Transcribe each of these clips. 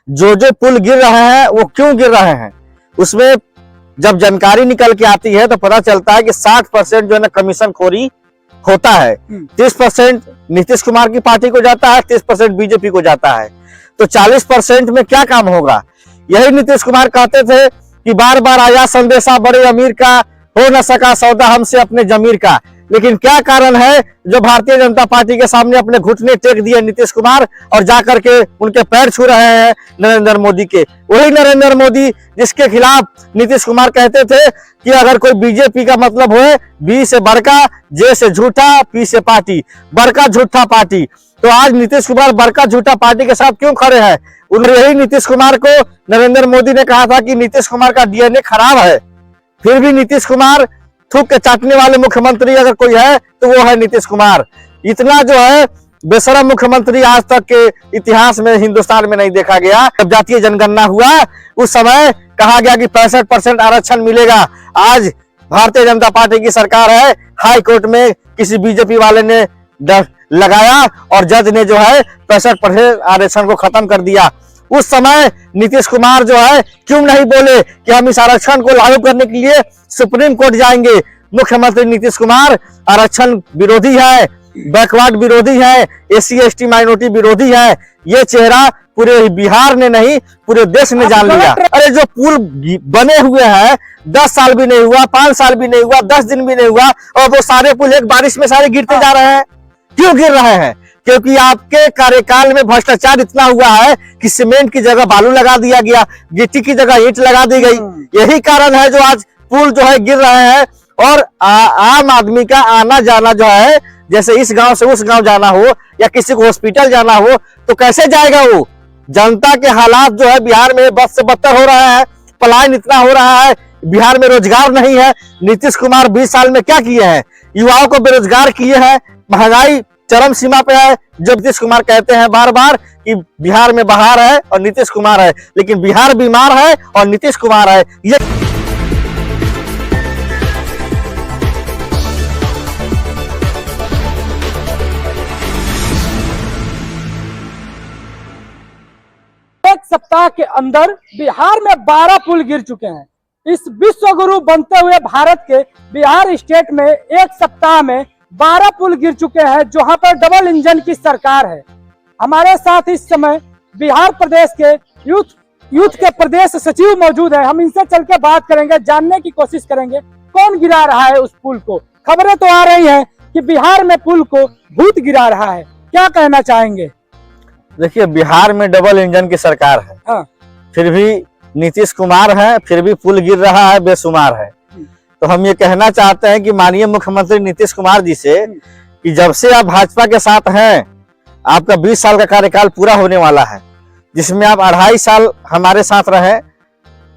जो जो पुल गिर रहे हैं वो क्यों गिर रहे हैं, उसमें जब जानकारी निकल के आती है तो पता चलता है कि 60% जो है ना कमीशन खोरी होता है। 30% नीतीश कुमार की पार्टी को जाता है, 30% बीजेपी को जाता है। तो 40% में क्या काम होगा? यही नीतीश कुमार कहते थे कि बार बार आया संदेशा बड़े अमीर का, हो न सका सौदा हमसे अपने जमीर का। लेकिन क्या कारण है जो भारतीय जनता पार्टी के सामने अपने घुटने टेक दिए नीतीश कुमार और जाकर के उनके पैर छू रहे हैं नरेंद्र मोदी के? वही नरेंद्र मोदी जिसके खिलाफ नीतीश कुमार कहते थे कि अगर कोई बीजेपी का मतलब हो, बी से बड़का, जे से झूठा, पी से पार्टी, बड़का झूठा पार्टी। तो आज नीतीश कुमार बड़का झूठा पार्टी के साथ क्यों खड़े हैं? यही नीतीश कुमार को नरेंद्र मोदी ने कहा था कि नीतीश कुमार का डीएनए खराब है, फिर भी नीतीश कुमार थूक के चाटने वाले मुख्यमंत्री अगर कोई है तो वो है नीतीश कुमार। इतना जो है बेशरम मुख्यमंत्री आज तक के इतिहास में हिंदुस्तान में नहीं देखा गया। जब जातीय जनगणना हुआ उस समय कहा गया कि 65% आरक्षण मिलेगा। आज भारतीय जनता पार्टी की सरकार है, हाई कोर्ट में किसी बीजेपी वाले ने लगाया और जज ने जो है 65% आरक्षण को खत्म कर दिया। उस समय नीतीश कुमार जो है क्यों नहीं बोले कि हम इस आरक्षण को लागू करने के लिए सुप्रीम कोर्ट जाएंगे? मुख्यमंत्री नीतीश कुमार आरक्षण विरोधी है, बैकवर्ड विरोधी है, एससी एसटी माइनॉरिटी विरोधी है। ये चेहरा पूरे बिहार ने नहीं पूरे देश ने जान लिया। अरे जो पुल बने हुए हैं 10 साल भी नहीं हुआ, 5 साल भी नहीं हुआ, 10 दिन भी नहीं हुआ और वो सारे पुल एक बारिश में सारे गिरते जा रहे हैं। क्यों गिर रहे हैं? क्योंकि आपके कार्यकाल में भ्रष्टाचार इतना हुआ है कि सीमेंट की जगह बालू लगा दिया गया, गिट्टी की जगह ईंट लगा दी गई। यही कारण है जो आज पुल जो है गिर रहे हैं। और आम आदमी का आना जाना जो है, जैसे इस गांव से उस गांव जाना हो या किसी को हॉस्पिटल जाना हो तो कैसे जाएगा वो? जनता के हालात जो है बिहार में बद से बदतर हो रहा है, पलायन इतना हो रहा है, बिहार में रोजगार नहीं है। नीतीश कुमार 20 साल में क्या किए हैं? युवाओं को बेरोजगार किए हैं, महंगाई चरम सीमा पे है। जब नीतीश कुमार कहते हैं बार बार कि बिहार में बहार है और नीतीश कुमार है, लेकिन बिहार बीमार है और नीतीश कुमार है। ये एक सप्ताह के अंदर बिहार में 12 पुल गिर चुके हैं। इस विश्व गुरु बनते हुए भारत के बिहार स्टेट में एक सप्ताह में 12 पुल गिर चुके हैं, जहां पर डबल इंजन की सरकार है। हमारे साथ इस समय बिहार प्रदेश के यूथ के प्रदेश सचिव मौजूद है। हम इनसे चल के बात करेंगे, जानने की कोशिश करेंगे कौन गिरा रहा है उस पुल को। खबरें तो आ रही हैं कि बिहार में पुल को भूत गिरा रहा है, क्या कहना चाहेंगे? देखिए, बिहार में डबल इंजन की सरकार है। हाँ। फिर भी नीतीश कुमार है, फिर भी पुल गिर रहा है, बेशुमार है। तो हम ये कहना चाहते हैं कि माननीय मुख्यमंत्री नीतीश कुमार जी से कि जब से आप भाजपा के साथ हैं, आपका 20 साल का कार्यकाल पूरा होने वाला है, जिसमें आप 2.5 साल हमारे साथ रहे,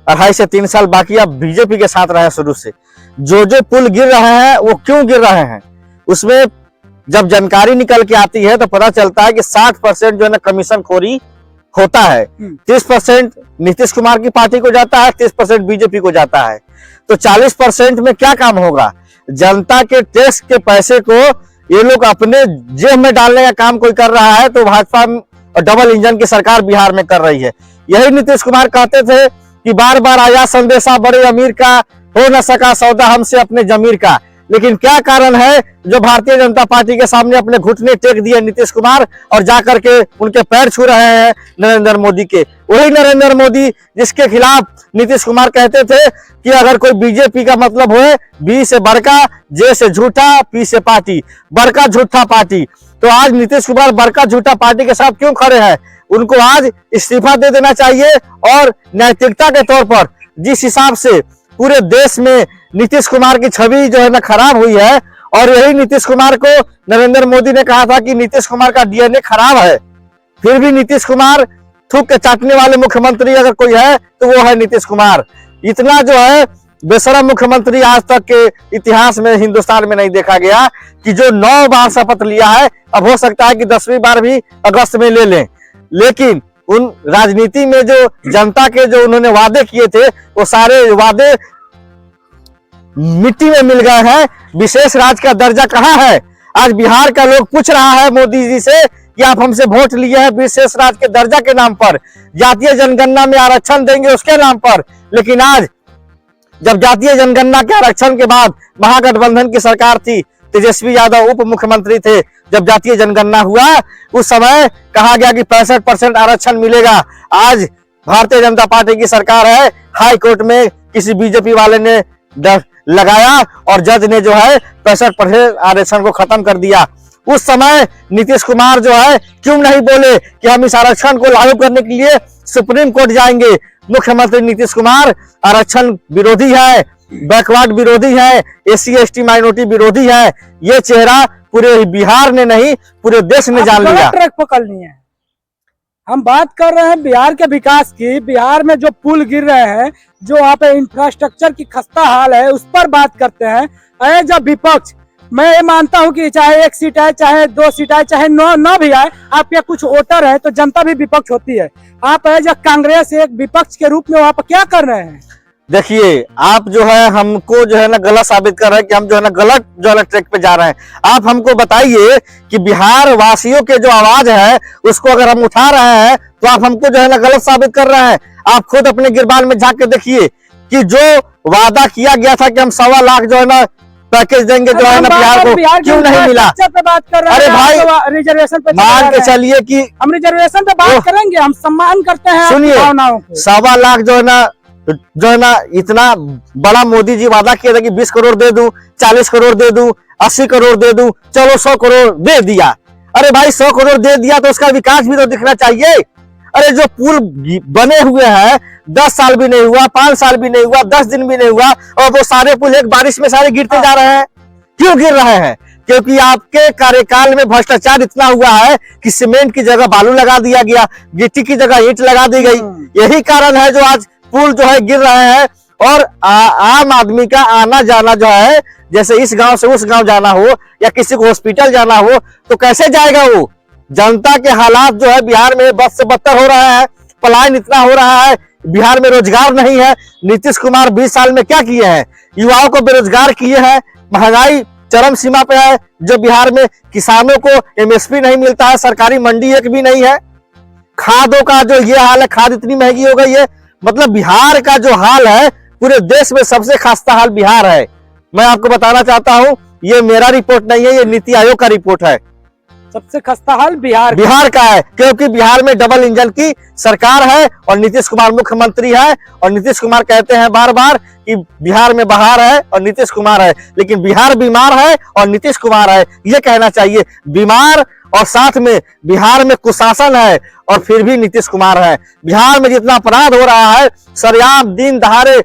2.5 से 3 साल बाकी आप बीजेपी के साथ रहे। शुरू से जो जो पुल गिर रहे हैं वो क्यों गिर रहे हैं, उसमें जब जानकारी निकल के आती है तो पता चलता है कि 60% जो है ना कमीशन खोरी होता है। 30% नीतीश कुमार की पार्टी को जाता है, 30% बीजेपी को जाता है। तो 40% में क्या काम होगा? जनता के टैक्स के पैसे को ये लोग अपने जेब में डालने का काम कोई कर रहा है, तो भाजपा और डबल इंजन की सरकार बिहार में कर रही है। यही नीतीश कुमार कहते थे कि बार बार आया संदेशा बड़े अमीर का, हो न सका सौदा हमसे अपने जमीर का। लेकिन क्या कारण है जो भारतीय जनता पार्टी के सामने अपने घुटने टेक दिए नीतीश कुमार और जाकर के उनके पैर छू रहे हैं नरेंद्र मोदी के? वही नरेंद्र मोदी जिसके खिलाफ नीतीश कुमार कहते थे कि अगर कोई बीजेपी का मतलब हो, बी से बड़का, जे से झूठा, पी से पार्टी, बड़का झूठा पार्टी। तो आज नीतीश कुमार बड़का झूठा पार्टी के साथ क्यों खड़े हैं? उनको आज इस्तीफा दे देना चाहिए। और नैतिकता के तौर पर जिस हिसाब से पूरे देश में नीतीश कुमार की छवि जो है ना खराब हुई है, और यही नीतीश कुमार को नरेंद्र मोदी ने कहा था कि नीतीश कुमार का डीएनए खराब है, फिर भी नीतीश कुमार थूक के चाटने वाले मुख्यमंत्री अगर कोई है तो वो है नीतीश कुमार। इतना जो है बेशरम मुख्यमंत्री आज तक के इतिहास में हिंदुस्तान में नहीं देखा गया कि जो 9 बार शपथ लिया है, अब हो सकता है कि 10वीं बार भी अगस्त में ले लें। लेकिन उन राजनीति में जो जनता के जो उन्होंने वादे किए थे वो सारे वादे मिट्टी में मिल गए हैं। विशेष राज्य का दर्जा कहाँ है? आज बिहार का लोग पूछ रहा है मोदी जी से कि आप हमसे वोट लिए हैं विशेष राज्य के दर्जा के नाम पर, जातीय जनगणना में आरक्षण देंगे उसके नाम पर। लेकिन आज जब जातीय जनगणना के आरक्षण के बाद महागठबंधन की सरकार थी, तेजस्वी यादव उप मुख्यमंत्री थे, जब जातीय जनगणना हुआ उस समय कहा गया कि 65% आरक्षण मिलेगा। आज भारतीय जनता पार्टी की सरकार है, हाई कोर्ट में किसी बीजेपी वाले ने लगाया और जज ने जो है 65% आरक्षण को खत्म कर दिया। उस समय नीतीश कुमार जो है क्यों नहीं बोले कि हम इस आरक्षण को लागू करने के लिए सुप्रीम कोर्ट जाएंगे। मुख्यमंत्री नीतीश कुमार आरक्षण विरोधी है, बैकवर्ड विरोधी है, एससी एसटी माइनॉरिटी विरोधी है। ये चेहरा पूरे बिहार ने नहीं पूरे देश ने जान लिया। ट्रैक पकड़नी है। हम बात कर रहे हैं बिहार के विकास की। बिहार में जो पुल गिर रहे हैं, जो वहाँ पे इंफ्रास्ट्रक्चर की खस्ता हाल है, उस पर बात करते हैं। जब विपक्ष, मैं ये मानता हूँ कि चाहे 1 सीट आए, चाहे 2 सीट आए, चाहे 9 भी आए, आपके कुछ वोटर है तो जनता भी विपक्ष होती है। आप जब कांग्रेस एक विपक्ष के रूप में वहाँ पर क्या कर रहे हैं? देखिए, आप जो है हमको जो है ना गलत साबित कर रहे हैं कि हम जो है ना गलत जो है ना ट्रैक पे जा रहे हैं। आप हमको बताइए कि बिहार वासियों के जो आवाज है उसको अगर हम उठा रहे हैं तो आप हमको जो है ना गलत साबित कर रहे हैं। आप खुद अपने गिरबान में झांक के देखिए कि जो वादा किया गया था कि हम 1.25 लाख जो है ना पैकेज देंगे जो है ना बिहार को, क्यों नहीं मिला? पे बात कर रहे हैं। अरे भाई, रिजर्वेशन पे मान के चलिए कि हम रिजर्वेशन पे बात करेंगे, हम सम्मान करते हैं। सुनिए, 1.25 लाख जो है ना इतना बड़ा मोदी जी वादा किया था कि 20 करोड़ दे दूं, 40 करोड़ दे दूं, 80 करोड़ दे दूं, चलो 100 करोड़ दे दिया। अरे भाई 100 करोड़ दे दिया तो उसका विकास भी तो दिखना चाहिए। अरे जो पुल बने हुए हैं 10 साल भी नहीं हुआ, 5 साल भी नहीं हुआ, 10 दिन भी नहीं हुआ और वो सारे पुल एक बारिश में सारे गिरते जा रहे हैं। क्यों गिर रहे हैं? क्योंकि आपके कार्यकाल में भ्रष्टाचार इतना हुआ है कि सीमेंट की जगह बालू लगा दिया गया, गिट्टी की जगह ईंट लगा दी गई। यही कारण है जो आज पुल जो है गिर रहे हैं। और आम आदमी का आना जाना जो है, जैसे इस गांव से उस गांव जाना हो या किसी को हॉस्पिटल जाना हो तो कैसे जाएगा वो? जनता के हालात जो है बिहार में बद से बदतर हो रहा है, पलायन इतना हो रहा है, बिहार में रोजगार नहीं है। नीतीश कुमार 20 साल में क्या किए हैं? युवाओं को बेरोजगार किए हैं, महंगाई चरम सीमा पे है। जो बिहार में किसानों को एमएसपी नहीं मिलता है, सरकारी मंडी एक भी नहीं है, खादों का जो ये हाल है, खाद इतनी महंगी हो गई है। मतलब बिहार का जो हाल है पूरे देश में सबसे खस्ता हाल बिहार है। मैं आपको बताना चाहता हूं, ये मेरा रिपोर्ट नहीं है, ये नीति आयोग का रिपोर्ट है। सबसे खस्ता हाल बिहार का है, क्योंकि बिहार में डबल इंजन की सरकार है और नीतीश कुमार मुख्यमंत्री है। और नीतीश कुमार कहते हैं बार बार कि बिहार में बहार है और नीतीश कुमार है, लेकिन बिहार बीमार है और नीतीश कुमार है। ये कहना चाहिए, बीमार और साथ में बिहार में कुशासन है और फिर भी नीतीश कुमार है। बिहार में जितना अपराध हो रहा है, सरेआम दिन दहाड़े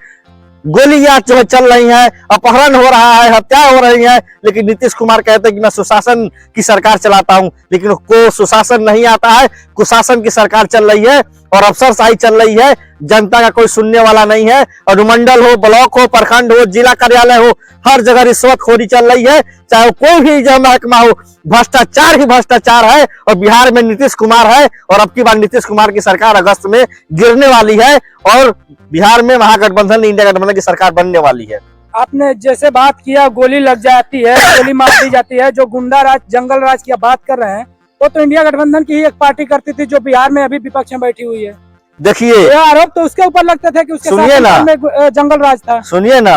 गोलियां जो है चल रही हैं, अपहरण हो रहा है, हत्या हो रही है, लेकिन नीतीश कुमार कहते हैं कि मैं सुशासन की सरकार चलाता हूं। लेकिन को सुशासन नहीं आता है, कुशासन की सरकार चल रही है और अफसरशाही चल रही है। जनता का कोई सुनने वाला नहीं है। और अनुमंडल हो, ब्लॉक हो, प्रखंड हो, जिला कार्यालय हो, हर जगह रिश्वतखोरी चल रही है। चाहे कोई भी जो महकमा हो, भ्रष्टाचार ही भ्रष्टाचार है। और बिहार में नीतीश कुमार है और अब की बार नीतीश कुमार की सरकार अगस्त में गिरने वाली है और बिहार में महागठबंधन इंडिया गठबंधन की सरकार बनने वाली है। आपने जैसे बात किया, गोली लग जाती है, गोली मार दी जाती है, जो गुंडा राज, जंगल राज की बात कर रहे हैं, वो तो इंडिया गठबंधन की ही एक पार्टी करती थी जो बिहार में अभी विपक्ष में बैठी हुई है। देखिए, आरोप तो उसके ऊपर लगते थे कि उसके सुनिए ना, में जंगल राज था। सुनिए ना,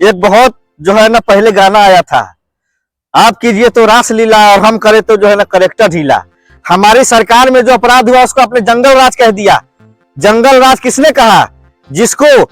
एक बहुत जो है ना पहले गाना आया था, आप कीजिए तो रासलीला और हम करे तो जो है ना करेक्टर ढीला। हमारी सरकार में जो अपराध हुआ उसको आपने जंगल राज कह दिया। जंगल राज किसने कहा? जिसको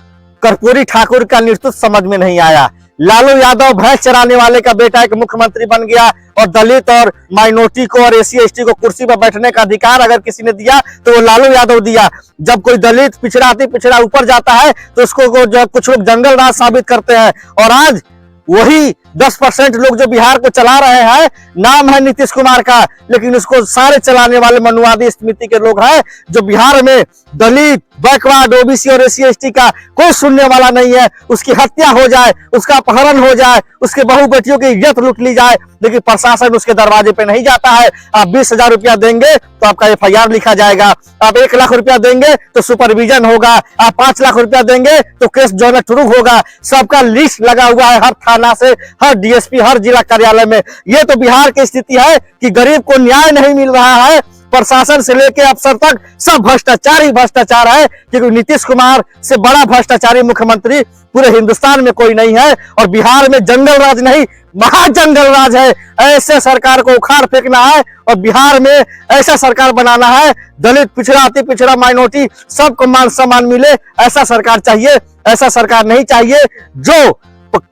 कर्पूरी ठाकुर का नेतृत्व समझ में नहीं आया। लालू यादव भैंस चराने वाले का बेटा एक मुख्यमंत्री बन गया और दलित और माइनॉरिटी को और एससी एसटी को कुर्सी पर बैठने का अधिकार अगर किसी ने दिया तो वो लालू यादव दिया। जब कोई दलित पिछड़ा ऊपर जाता है तो उसको जो कुछ लोग जंगल राज साबित करते हैं। और आज वही 10% लोग जो बिहार को चला रहे हैं, नाम है नीतीश कुमार का, लेकिन उसको सारे चलाने वाले मनुवादी समिति के लोग हैं। जो बिहार में दलित, बैकवर्ड, ओबीसी और एससी एसटी का कोई सुनने वाला नहीं है। उसकी हत्या हो जाए, उसका अपहरण हो जाए, उसके बहू बेटियों की इज्जत लूट ली जाए, लेकिन प्रशासन उसके दरवाजे पे नहीं जाता है। आप 20,000 रुपया देंगे तो आपका FIR लिखा जाएगा, आप 1 लाख रुपया देंगे तो सुपरविजन होगा, आप 5 लाख रुपया देंगे तो केस जो है शुरू होगा। सबका लिस्ट लगा हुआ है, हर थाना से, हर डीएसपी, हर जिला कार्यालय में। ये तो बिहार की स्थिति है कि गरीब को न्याय नहीं मिल रहा है। प्रशासन से लेके अफसर तक सब भ्रष्टाचार ही भ्रष्टाचार है, क्योंकि नीतीश कुमार से बड़ा भ्रष्टाचारी मुख्यमंत्री पूरे हिंदुस्तान में कोई नहीं है। और बिहार में जंगल राज नहीं, महाजंगल राज है। ऐसे सरकार को उखाड़ फेंकना है और बिहार में ऐसा सरकार बनाना है, दलित, पिछड़ा, अति पिछड़ा, माइनॉरिटी सबको मान सम्मान मिले, ऐसा सरकार चाहिए। ऐसा सरकार नहीं चाहिए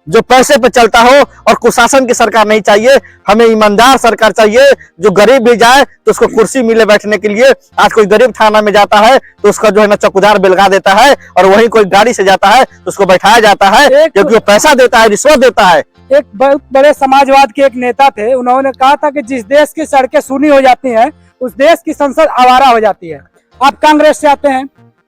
जो पैसे पे चलता हो, और कुशासन की सरकार नहीं चाहिए। हमें ईमानदार सरकार चाहिए, जो गरीब भी जाए तो उसको कुर्सी मिले बैठने के लिए। आज कोई गरीब थाना में जाता है तो उसका जो है ना चौकीदार बेलगा देता है, और वहीं कोई गाड़ी से जाता है तो उसको बैठाया जाता है, क्योंकि वो पैसा देता है, रिश्वत देता है। एक बहुत बड़े समाजवाद के एक नेता थे, उन्होंने कहा था कि जिस देश की सड़कें सूनी हो जाती हैं उस देश की संसद आवारा हो जाती है। आप कांग्रेस से आते हैं,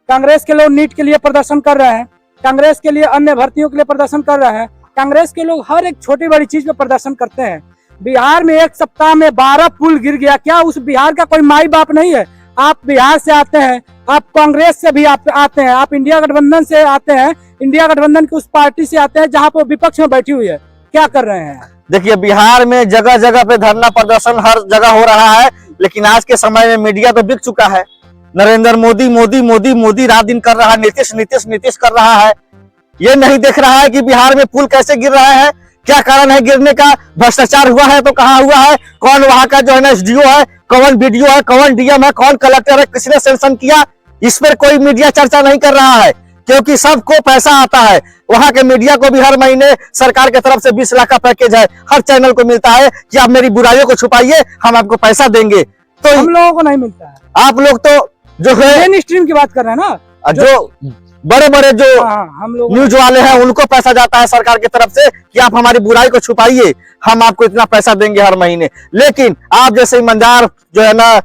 कांग्रेस के लोग नीट के लिए प्रदर्शन कर रहे हैं, कांग्रेस के लिए अन्य भर्तियों के लिए प्रदर्शन कर रहे हैं, कांग्रेस के लोग हर एक छोटी बड़ी चीज पे प्रदर्शन करते हैं। बिहार में एक सप्ताह में 12 पुल गिर गया, क्या उस बिहार का कोई माई बाप नहीं है? आप बिहार से आते हैं, आप कांग्रेस से भी आते हैं, आप इंडिया गठबंधन से आते हैं, इंडिया गठबंधन की उस पार्टी से आते हैं जहां पर विपक्ष में बैठी हुई है, क्या कर रहे हैं? देखिए, बिहार में जगह जगह पे धरना प्रदर्शन हर जगह हो रहा है, लेकिन आज के समय में मीडिया तो बिक चुका है। नरेंद्र मोदी मोदी मोदी मोदी रात दिन कर रहा है, नीतीश नीतीश नीतीश कर रहा है। ये नहीं देख रहा है कि बिहार में पुल कैसे गिर रहा है, क्या कारण है गिरने का। भ्रष्टाचार हुआ है तो कहाँ हुआ है, कौन वहां का जो है ना एसडीओ है, कौन बीडीओ है, कौन डीएम है, कौन कलेक्टर है, किसने सैंक्शन किया, इस पर कोई मीडिया चर्चा नहीं कर रहा है, क्योंकि सबको पैसा आता है। वहां के मीडिया को भी हर महीने सरकार की तरफ से 20 लाख का पैकेज है, हर चैनल को मिलता है कि आप मेरी बुराइयों को छुपाइए, हम आपको पैसा देंगे। तो हम लोगों को नहीं मिलता है। आप लोग तो जो है मेन स्ट्रीम की बात कर रहे हैं ना, जो बड़े बड़े जो हम लोग न्यूज वाले हैं उनको पैसा जाता है सरकार की तरफ से कि आप हमारी बुराई को छुपाइए, हम आपको इतना पैसा देंगे हर महीने। लेकिन आप जैसे ईमानदार जो है ना,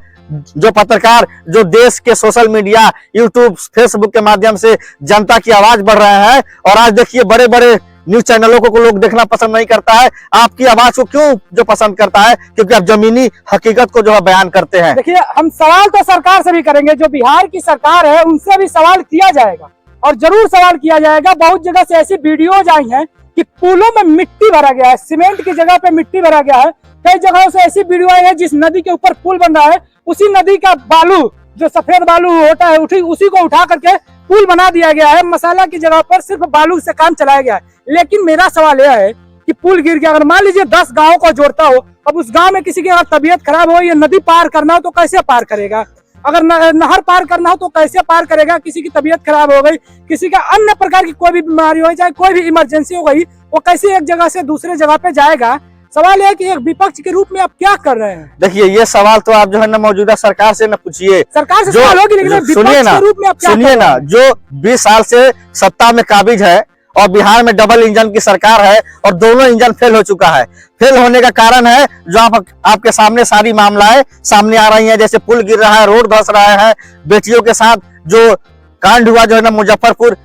जो पत्रकार, जो देश के सोशल मीडिया, यूट्यूब, फेसबुक के माध्यम से जनता की आवाज बढ़ रहे हैं, और आज देखिए बड़े बड़े न्यूज चैनलों को लोग देखना पसंद नहीं करता है। आपकी आवाज को क्यों जो पसंद करता है? क्योंकि आप जमीनी हकीकत को जो है बयान करते हैं। देखिए, हम सवाल तो सरकार से भी करेंगे, जो बिहार की सरकार है उनसे भी सवाल किया जाएगा, और जरूर सवाल किया जाएगा। बहुत जगह से ऐसी वीडियोज आई हैं कि पुलों में मिट्टी भरा गया है, सीमेंट की जगह पे मिट्टी भरा गया है। कई जगहों से ऐसी वीडियो आई है जिस नदी के ऊपर पुल बन रहा है, उसी नदी का बालू, जो सफेद बालू होता है, उसी को उठा करके पुल बना दिया गया है। मसाला की जगह पर सिर्फ बालू से काम चलाया गया है। लेकिन मेरा सवाल यह है कि पुल गिर गया, अगर मान लीजिए 10 गाँव को जोड़ता हो, अब उस गाँव में किसी की अगर तबीयत खराब हो, या नदी पार करना हो तो कैसे पार करेगा? अगर नहर पार करना हो तो कैसे पार करेगा? किसी की तबीयत खराब हो गई, किसी का अन्य प्रकार की कोई भी बीमारी हो, चाहे कोई भी इमरजेंसी हो गई, वो कैसे एक जगह से दूसरे जगह पे जाएगा? सवाल है कि एक विपक्ष के रूप में आप क्या कर रहे हैं? देखिए, ये सवाल तो आप जो है ना मौजूदा सरकार से न पूछिए, सरकार से सवाल होगी, लेकिन सुनिए ना, सुनिए ना, जो 20 साल से सत्ता में काबिज है और बिहार में डबल इंजन की सरकार है, और दोनों इंजन फेल हो चुका है। फेल होने का कारण है जो आपके सामने सारी मामलाएं सामने आ रही हैं, जैसे पुल गिर रहा है, रोड धंस रहा है, बेटियों के साथ जो कांड हुआ जो है ना मुजफ्फरपुर,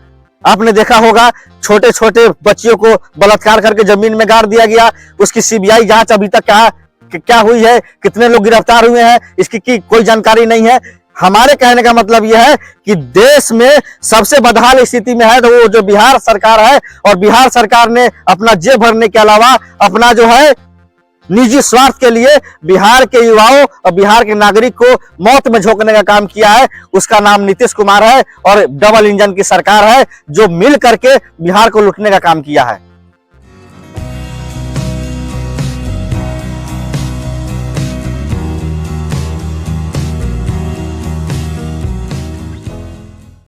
आपने देखा होगा, छोटे छोटे बच्चियों को बलात्कार करके जमीन में गाड़ दिया गया। उसकी सीबीआई जांच अभी तक क्या हुई है, कितने लोग गिरफ्तार हुए हैं, इसकी कोई जानकारी नहीं है। हमारे कहने का मतलब यह है कि देश में सबसे बदहाल स्थिति में है तो वो जो बिहार सरकार है, और बिहार सरकार ने अपना जेब भरने के अलावा अपना जो है निजी स्वार्थ के लिए बिहार के युवाओं और बिहार के नागरिक को मौत में झोंकने का काम किया है। उसका नाम नीतीश कुमार है, और डबल इंजन की सरकार है जो मिल करके बिहार को लूटने का काम किया है।